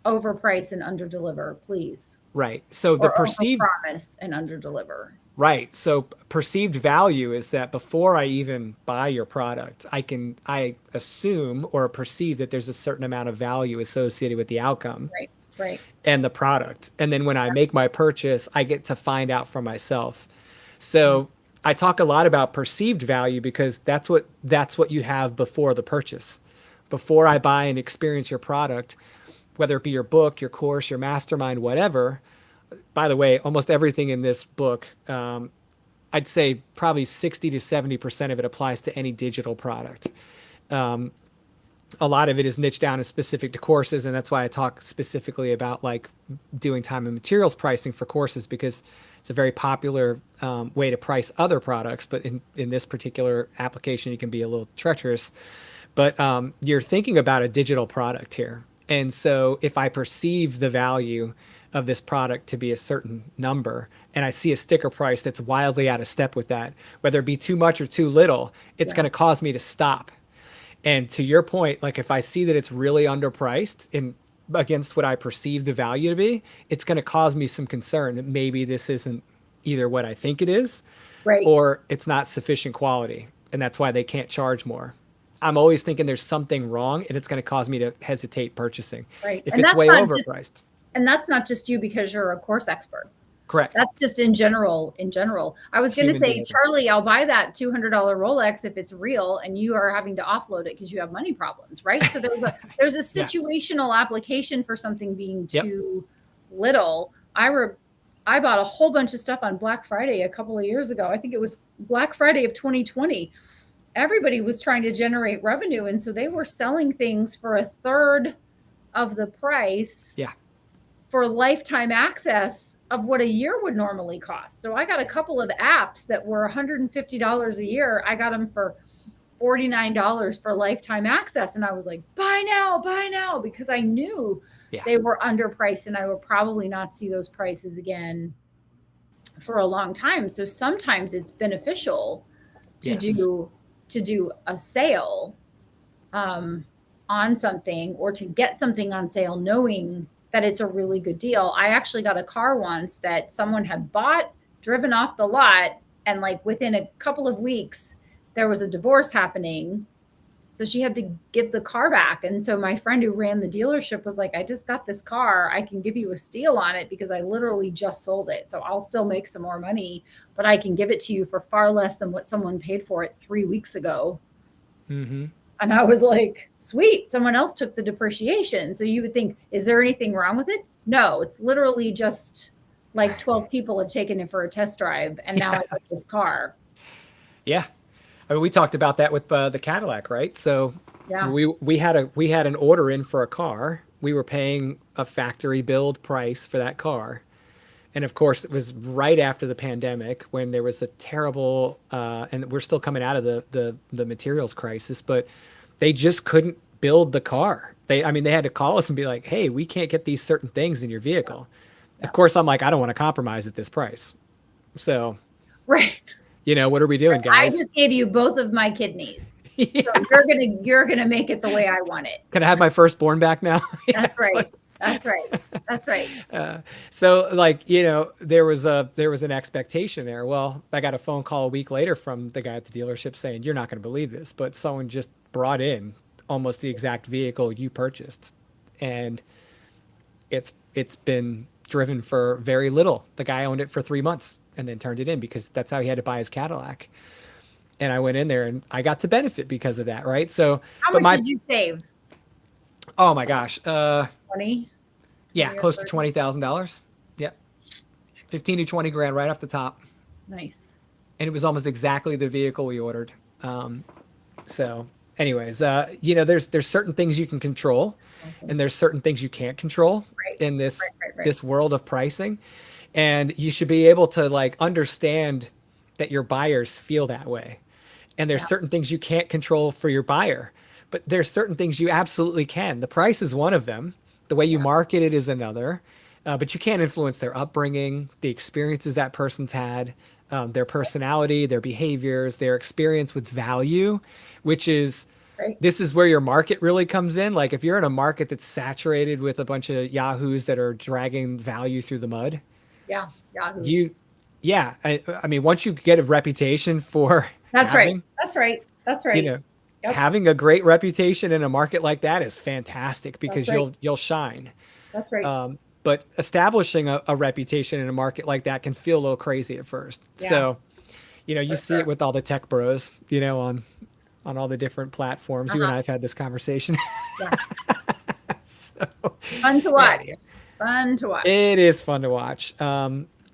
overprice and underdeliver, please. right. So the Or perceived, overpromise and underdeliver. right. So perceived value is that before I even buy your product, I assume or perceive that there's a certain amount of value associated with the outcome Right. Right. and the product. And then when I make my purchase, I get to find out for myself. Yeah. So I talk a lot about perceived value because that's what you have before the purchase. Before I buy and experience your product, whether it be your book, your course, your mastermind, whatever. By the way, almost everything in this book, I'd say probably 60 to 70% of it applies to any digital product. A lot of it is niched down and specific to courses, and that's why I talk specifically about like doing time and materials pricing for courses, because it's a very popular way to price other products, but in this particular application you can be a little treacherous. But you're thinking about a digital product here, and so if I perceive the value of this product to be a certain number and I see a sticker price that's wildly out of step with that, whether it be too much or too little, it's Yeah. going to cause me to stop. And to your point, like if I see that it's really underpriced in against what I perceive the value to be, it's going to cause me some concern that maybe this isn't either what I think it is Right. or it's not sufficient quality. And that's why they can't charge more. I'm always thinking there's something wrong and it's going to cause me to hesitate purchasing Right. if it's way overpriced. And that's not just you because you're a course expert. Correct. That's just in general. In general, I was going to Human say, behavior. Charlie, I'll buy that $200 Rolex if it's real, and you are having to offload it because you have money problems, right? So there's a Yeah. situational application for something being Yep. too little. I bought a whole bunch of stuff on Black Friday a couple of years ago. I think it was Black Friday of 2020. Everybody was trying to generate revenue, and so they were selling things for a third of the price. Yeah. For lifetime access of what a year would normally cost. So I got a couple of apps that were $150 a year. I got them for $49 for lifetime access. And I was like, buy now, because I knew they were underpriced and I would probably not see those prices again for a long time. So sometimes it's beneficial to do a sale on something, or to get something on sale knowing that it's a really good deal. I actually got a car once that someone had bought, driven off the lot, and like within a couple of weeks, there was a divorce happening. So she had to give the car back. And so my friend who ran the dealership was like, I just got this car. I can give you a steal on it because I literally just sold it. So I'll still make some more money, but I can give it to you for far less than what someone paid for it 3 weeks ago. Mm-hmm. And I was like, sweet, someone else took the depreciation. So you would think, is there anything wrong with it? No, it's literally just like 12 people have taken it for a test drive. And now I got this car. Yeah. I mean, we talked about that with the Cadillac, right? So Yeah. we had an order in for a car. We were paying a factory build price for that car. And of course, it was right after the pandemic when there was a terrible, and we're still coming out of the materials crisis, but they just couldn't build the car. They had to call us and be like, hey, we can't get these certain things in your vehicle. Yeah. Of course, I'm like, I don't want to compromise at this price. So, right. What are we doing, guys? I just gave you both of my kidneys. Yes. So you're gonna make it the way I want it. Can I have my firstborn back now? That's right. That's right. That's right. So there was an expectation there. Well, I got a phone call a week later from the guy at the dealership saying, you're not going to believe this, but someone just brought in almost the exact vehicle you purchased. And it's been driven for very little. The guy owned it for 3 months and then turned it in because that's how he had to buy his Cadillac. And I went in there and I got to benefit because of that. Right. So how much did you save? Oh my gosh. 20? Yeah, close to $20,000. Yep. 15 to 20 grand right off the top. Nice. And it was almost exactly the vehicle we ordered. So anyways, there's certain things you can control and there's certain things you can't control in this world of pricing. And you should be able to like understand that your buyers feel that way. And there's certain things you can't control for your buyer. but there's certain things you absolutely can. The price is one of them. The way you market it is another. But you can't influence their upbringing, the experiences that person's had, their personality, their behaviors, their experience with value, which is Right. this is where your market really comes in. Like if you're in a market that's saturated with a bunch of yahoos that are dragging value through the mud, Yeah. Yahoos. you, yeah, I mean, once you get a reputation for That's right. having, That's right. That's you right. know, Yep. having a great reputation in a market like that is fantastic That's because right. you'll shine. That's right. But establishing a reputation in a market like that can feel a little crazy at first. Yeah. So, you For see it sure. with all the tech bros, on all the different platforms. You and Uh-huh. I have had this conversation. Yeah. So, Fun to yeah, watch. Fun to watch. it is fun to watch.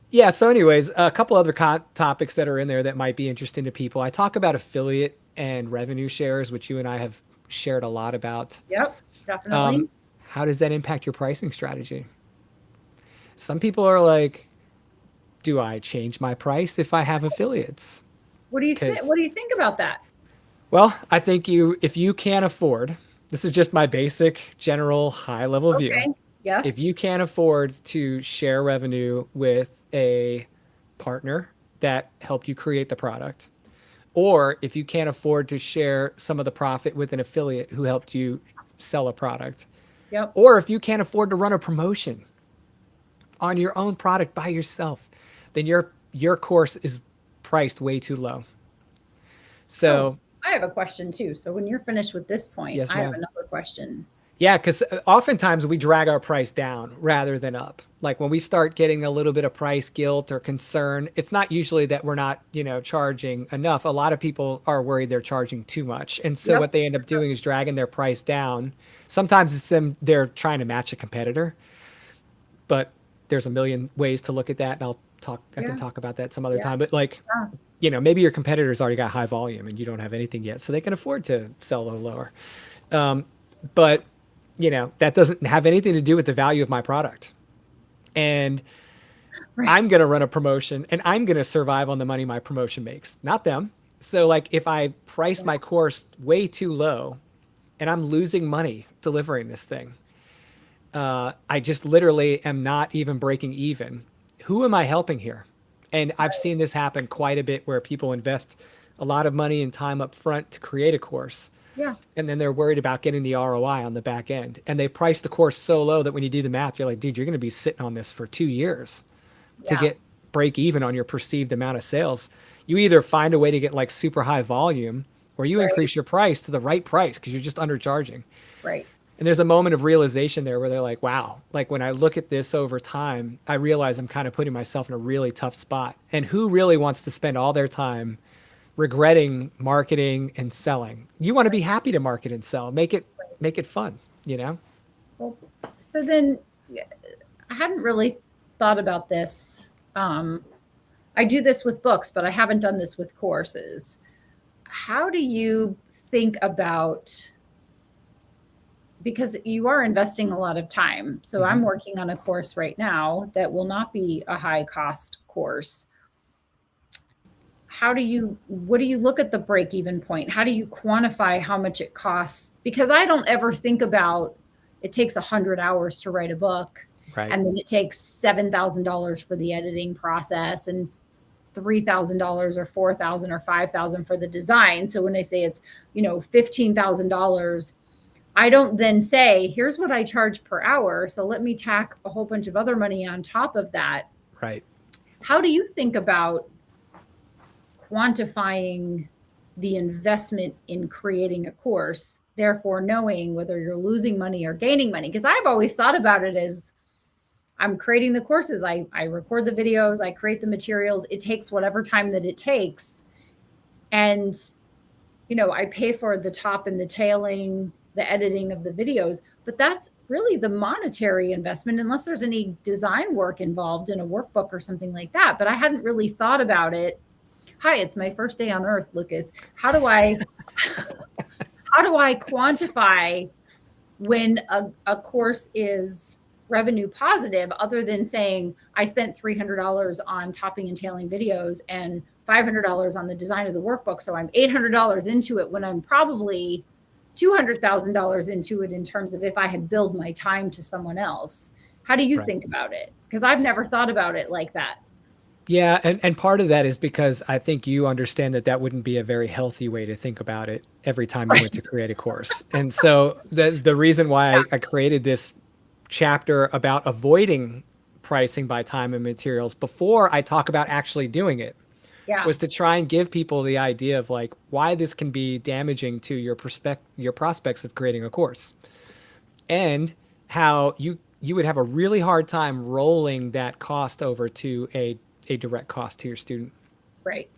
Yeah. So, anyways, a couple other topics that are in there that might be interesting to people. I talk about affiliate and revenue shares, which you and I have shared a lot about. Yep. Definitely. How does that impact your pricing strategy? Some people are like, do I change my price if I have affiliates? What do you think? Because, What do you think about that? well, I think if you can't afford, this is just my basic, general, high level view. Okay. If Yes. you can't afford to share revenue with a partner that helped you create the product, or if you can't afford to share some of the profit with an affiliate who helped you sell a product, Yep. or if you can't afford to run a promotion on your own product by yourself, then your course is priced way too low. Oh, So, I have a question too. So when you're finished with this point, yes, I have ma'am. another question. Yeah, because oftentimes we drag our price down rather than up. Like when we start getting a little bit of price guilt or concern, it's not usually that we're not, charging enough. A lot of people are worried they're charging too much. And so Yep. what they end up doing is dragging their price down. Sometimes it's them, they're trying to match a competitor, but there's a million ways to look at that. And I can Yeah. talk about that some other Yeah. time. But like, Ah, maybe your competitor's already got high volume and you don't have anything yet. So they can afford to sell a little lower. But that doesn't have anything to do with the value of my product. And I'm right. going to run a promotion and I'm going to survive on the money my promotion makes, not them. So like if I price Yeah. my course way too low and I'm losing money delivering this thing, I just literally am not even breaking even. Who am I helping here? And I've seen this happen quite a bit where people invest a lot of money and time up front to create a course. Yeah. And then they're worried about getting the ROI on the back end. And they price the course so low that when you do the math, you're like, dude, you're going to be sitting on this for 2 years to Yeah. get break even on your perceived amount of sales. You either find a way to get like super high volume or you Right. increase your price to the right price because you're just undercharging. Right. And there's a moment of realization there where they're like, wow, like when I look at this over time, I realize I'm kind of putting myself in a really tough spot. And who really wants to spend all their time regretting marketing and selling? You want to be happy to market and sell. Make it fun, you know? Well, so then yeah, I hadn't really thought about this. I do this with books, but I haven't done this with courses. How do you think about, because you are investing a lot of time. So Mhm. I'm working on a course right now that will not be a high cost course. What do you look at the break even point? How do you quantify how much it costs? Because I don't ever think about it takes 100 hours to write a book Right. and then it takes $7,000 for the editing process and $3,000 or 4,000 or 5,000 for the design. So when they say it's, $15,000, I don't then say, here's what I charge per hour. So let me tack a whole bunch of other money on top of that. Right. How do you think about quantifying the investment in creating a course, therefore knowing whether you're losing money or gaining money? Because I've always thought about it as I'm creating the courses, I record the videos, I create the materials, it takes whatever time that it takes. And, I pay for the top and the tailing, the editing of the videos, but that's really the monetary investment, unless there's any design work involved in a workbook or something like that. But I hadn't really thought about it. Hi, it's my first day on earth, Lucas. How do I quantify when a course is revenue positive, other than saying I spent $300 on topping and tailing videos and $500 on the design of the workbook, so I'm $800 into it when I'm probably $200,000 into it in terms of if I had billed my time to someone else. How do you Right. think about it? Because I've never thought about it like that. Yeah, and part of that is because I think you understand that that wouldn't be a very healthy way to think about it every time you went to create a course. And so the reason why I created this chapter about avoiding pricing by time and materials before I talk about actually doing it Yeah. was to try and give people the idea of like why this can be damaging to your prospects of creating a course, and how you would have a really hard time rolling that cost over to a direct cost to your student. Right.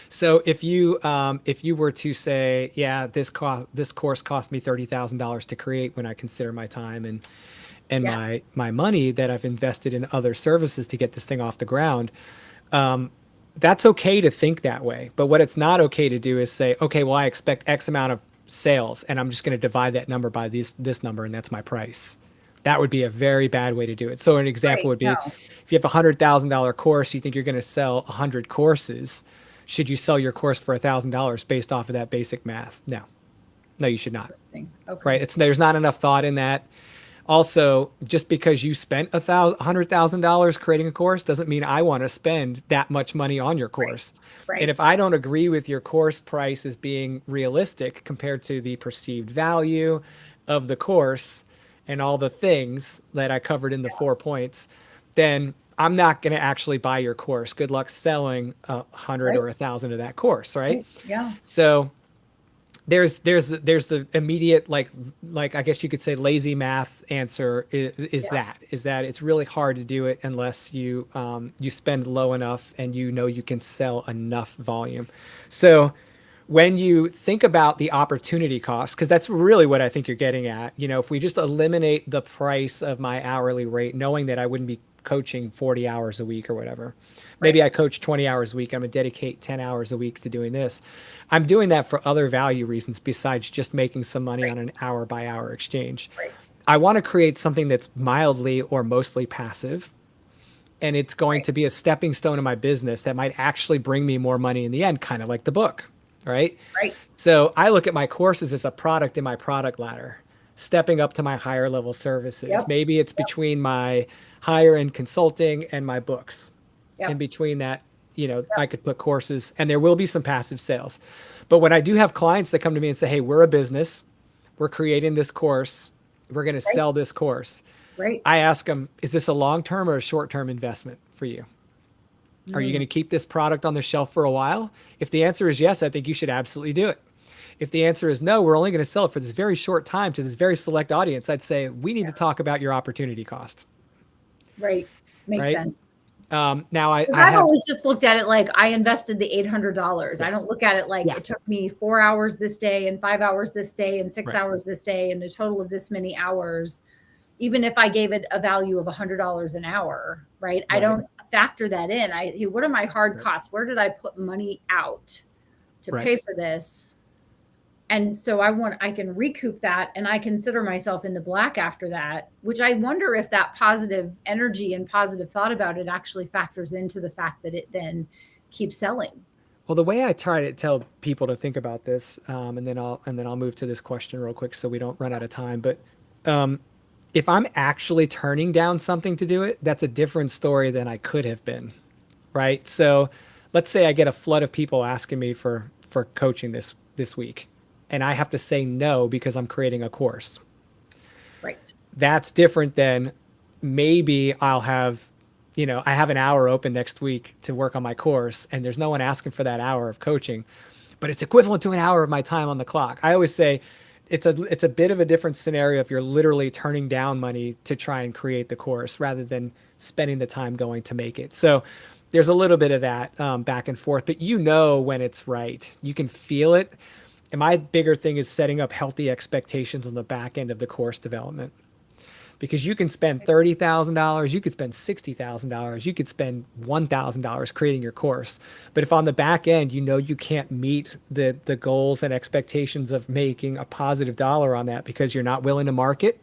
So if you were to say, yeah, this course cost me $30,000 to create when I consider my time and Yeah. my money that I've invested in other services to get this thing off the ground, that's okay to think that way. But what it's not okay to do is say, okay, well, I expect X amount of sales, and I'm just going to divide that number by this number, and that's my price. That would be a very bad way to do it. So an example Right. would be, No. if you have $100,000 course, you think you're going to sell 100 courses. Should you sell your course for $1,000 based off of that basic math? No, no, you should not. Interesting. Okay. Right? There's not enough thought in that. Also, just because you spent $100,000 creating a course doesn't mean I want to spend that much money on your course. Right. And if I don't agree with your course price as being realistic compared to the perceived value of the course and all the things that I covered in the 4 points, then I'm not going to actually buy your course. Good luck selling 100 Right. or 1,000 of that course, right? Yeah. So there's the immediate like I guess you could say lazy math answer is Yeah. that it's really hard to do it unless you you spend low enough and you know you can sell enough volume. So when you think about the opportunity cost, because that's really what I think you're getting at, you know, if we just eliminate the price of my hourly rate, knowing that I wouldn't be coaching 40 hours a week or whatever. Maybe Right. I coach 20 hours a week. I'm going to dedicate 10 hours a week to doing this. I'm doing that for other value reasons besides just making some money on an hour by hour exchange. Right. I want to create something that's mildly or mostly passive, and it's going Right. to be a stepping stone in my business that might actually bring me more money in the end, kind of like the book, right? Right. So I look at my courses as a product in my product ladder, stepping up to my higher level services. Yep. Maybe it's between my higher end consulting and my books. In Yep. between that, you know, I could put courses, and there will be some passive sales. But when I do have clients that come to me and say, hey, we're a business, we're creating this course, we're going to Right. sell this course, Right. I ask them, is this a long-term or a short-term investment for you? Are you going to keep this product on the shelf for a while? If the answer is yes, I think you should absolutely do it. If the answer is no, we're only going to sell it for this very short time to this very select audience, I'd say we need to talk about your opportunity cost. Right. Makes Right. sense. Now I I've have, always just looked at it like I invested the $800. I don't look at it like Yeah. it took me 4 hours this day and 5 hours this day and 6 Right. hours this day and a total of this many hours. Even if I gave it a value of $100 an hour, right? I Right. don't factor that in. Hey, what are my hard Right. costs? Where did I put money out to Right. pay for this? And so I can recoup that, and I consider myself in the black after that, which I wonder if that positive energy and positive thought about it actually factors into the fact that it then keeps selling. Well, the way I try to tell people to think about this, and then I'll move to this question real quick so we don't run out of time. But if I'm actually turning down something to do it, that's a different story than I could have been, right? So let's say I get a flood of people asking me for coaching this week, and I have to say no because I'm creating a course. Right. That's different than maybe I'll have, you know, I have an hour open next week to work on my course, and there's no one asking for that hour of coaching, but it's equivalent to an hour of my time on the clock. I always say it's a bit of a different scenario if you're literally turning down money to try and create the course rather than spending the time going to make it. So there's a little bit of that back and forth, but you know when it's right. You can feel it. And my bigger thing is setting up healthy expectations on the back end of the course development. Because you can spend $30,000, you could spend $60,000, you could spend $1,000 creating your course. But if on the back end, you know you can't meet the goals and expectations of making a positive dollar on that because you're not willing to market,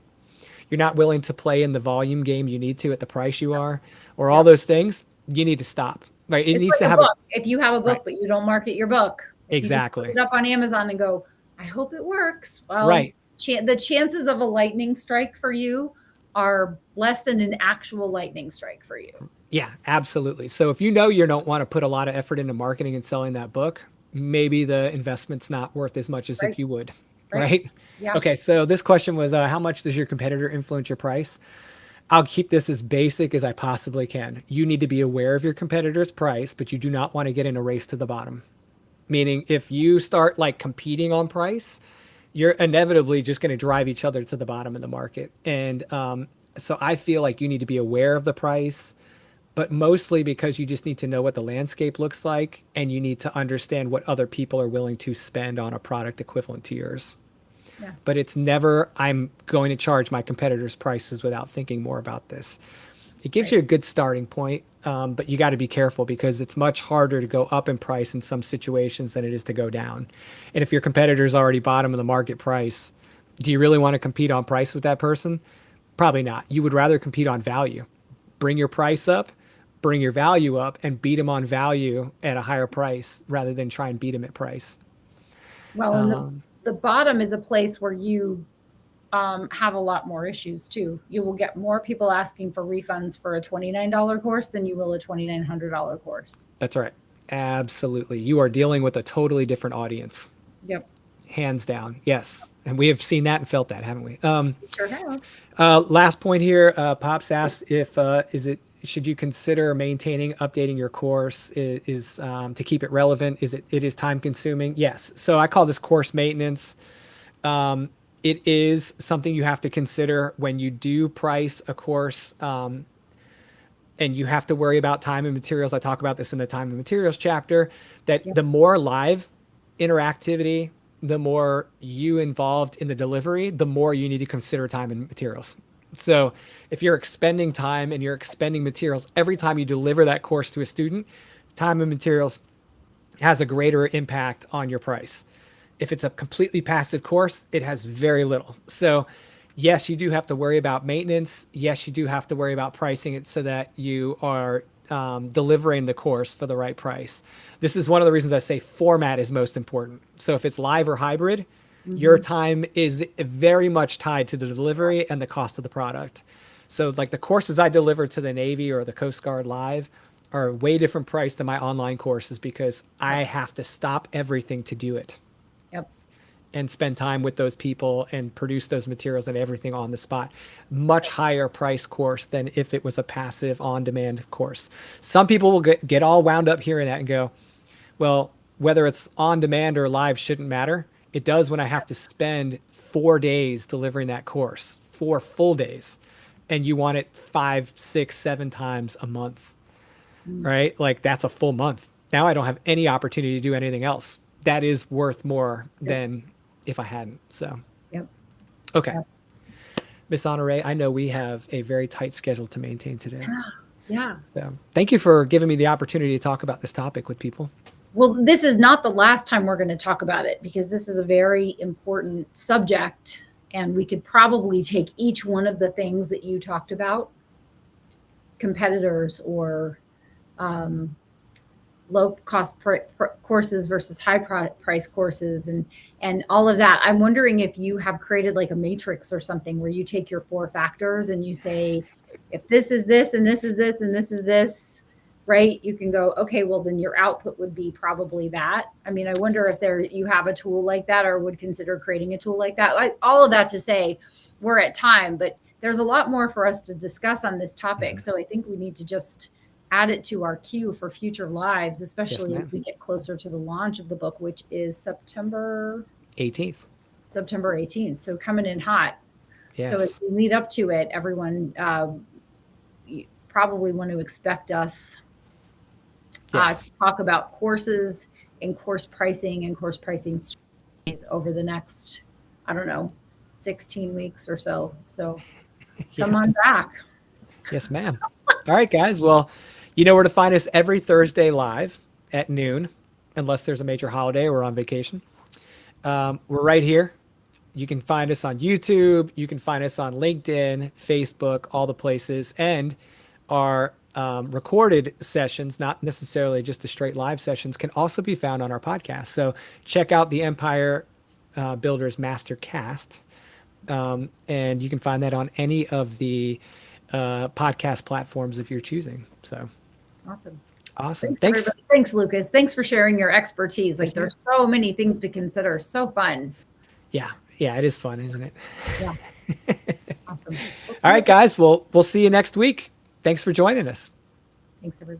you're not willing to play in the volume game you need to at the price you are, or all those things, you need to stop. Right? It It's needs like to a have book. If you have a book, Right. but you don't market your book, if you just Exactly. put it up on Amazon and go, I hope it works. Well, Right. the chances of a lightning strike for you are less than an actual lightning strike for you. Yeah, absolutely. So if you know you don't want to put a lot of effort into marketing and selling that book, maybe the investment's not worth as much as Right. if you would, Right. right? Yeah. Okay, so this question was how much does your competitor influence your price? I'll keep this as basic as I possibly can. You need to be aware of your competitor's price, but you do not want to get in a race to the bottom. Meaning, if you start like competing on price, you're inevitably just going to drive each other to the bottom of the market. And so I feel like you need to be aware of the price, but mostly because you just need to know what the landscape looks like and you need to understand what other people are willing to spend on a product equivalent to yours. Yeah. But it's never, I'm going to charge my competitors' prices without thinking more about this. It gives Right. you a good starting point, but you got to be careful because it's much harder to go up in price in some situations than it is to go down. And if your competitor's already bottom of the market price, do you really want to compete on price with that person? Probably not. You would rather compete on value. Bring your price up, bring your value up, and beat them on value at a higher price rather than try and beat them at price. Well, and Um, the bottom is a place where you have a lot more issues too. You will get more people asking for refunds for a $29 course than you will a $2,900 course. that's right. Absolutely. You are dealing with a totally different audience. Yep. Hands down. Yes. And we have seen that and felt that, haven't we? You sure have. Last point here. Pops asked if should you consider maintaining, updating your course is to keep it relevant? It is time consuming? Yes. So I call this course maintenance. It is something you have to consider when you do price a course, and you have to worry about time and materials. I talk about this in the time and materials chapter, that Yep. the more live interactivity, the more you involved in the delivery, the more you need to consider time and materials. So if you're expending time and you're expending materials every time you deliver that course to a student, time and materials has a greater impact on your price. If it's a completely passive course, it has very little. So yes, you do have to worry about maintenance. Yes, you do have to worry about pricing it so that you are delivering the course for the right price. This is one of the reasons I say format is most important. So if it's live or hybrid, your time is very much tied to the delivery and the cost of the product. So like the courses I deliver to the Navy or the Coast Guard live are a way different price than my online courses because I have to stop everything to do it Yep. and spend time with those people and produce those materials and everything on the spot. Much higher price course than if it was a passive on demand course. Some people will get all wound up hearing that and go, well, whether it's on demand or live shouldn't matter. It does when I have to spend 4 days delivering that course, 4 full days, and you want it 5, 6, 7 times a month, right? Like that's a full month. Now I don't have any opportunity to do anything else. That is worth more than if I hadn't. So, Yep. okay. Yep. Miss Honoree, I know we have a very tight schedule to maintain today. Yeah. So thank you for giving me the opportunity to talk about this topic with people. Well, this is not the last time we're going to talk about it because this is a very important subject. And we could probably take each one of the things that you talked about, competitors or low cost courses versus high price courses and all of that. I'm wondering if you have created like a matrix or something where you take your 4 factors and you say, if this is this and this is this and this is this, right? You can go, okay, well then your output would be probably that. I mean, I wonder if you have a tool like that or would consider creating a tool like that. All of that to say we're at time, but there's a lot more for us to discuss on this topic. So I think we need to just add it to our queue for future lives, especially as we get closer to the launch of the book, which is September 18th. September 18th. So coming in hot. Yes. So as we lead up to it, everyone you probably want to expect us to talk about courses and course pricing and course pricing strategies over the next, I don't know, 16 weeks or so. So come on back. Yes, ma'am. All right, guys. Well, you know where to find us every Thursday live at noon, unless there's a major holiday or we're on vacation. We're right here. You can find us on YouTube. You can find us on LinkedIn, Facebook, all the places. And our recorded sessions, not necessarily just the straight live sessions, can also be found on our podcast. So check out the Empire Builders Masterclass. And you can find that on any of the podcast platforms if you're choosing. So Awesome. awesome. Thanks, Thanks. everybody. Thanks, Lucas. Thanks for sharing your expertise. Like Yes, there's so many things to consider. So fun. Yeah. Yeah. It is fun, isn't it? Yeah. Awesome. All right, guys. Well, we'll see you next week. Thanks for joining us. Thanks, everybody.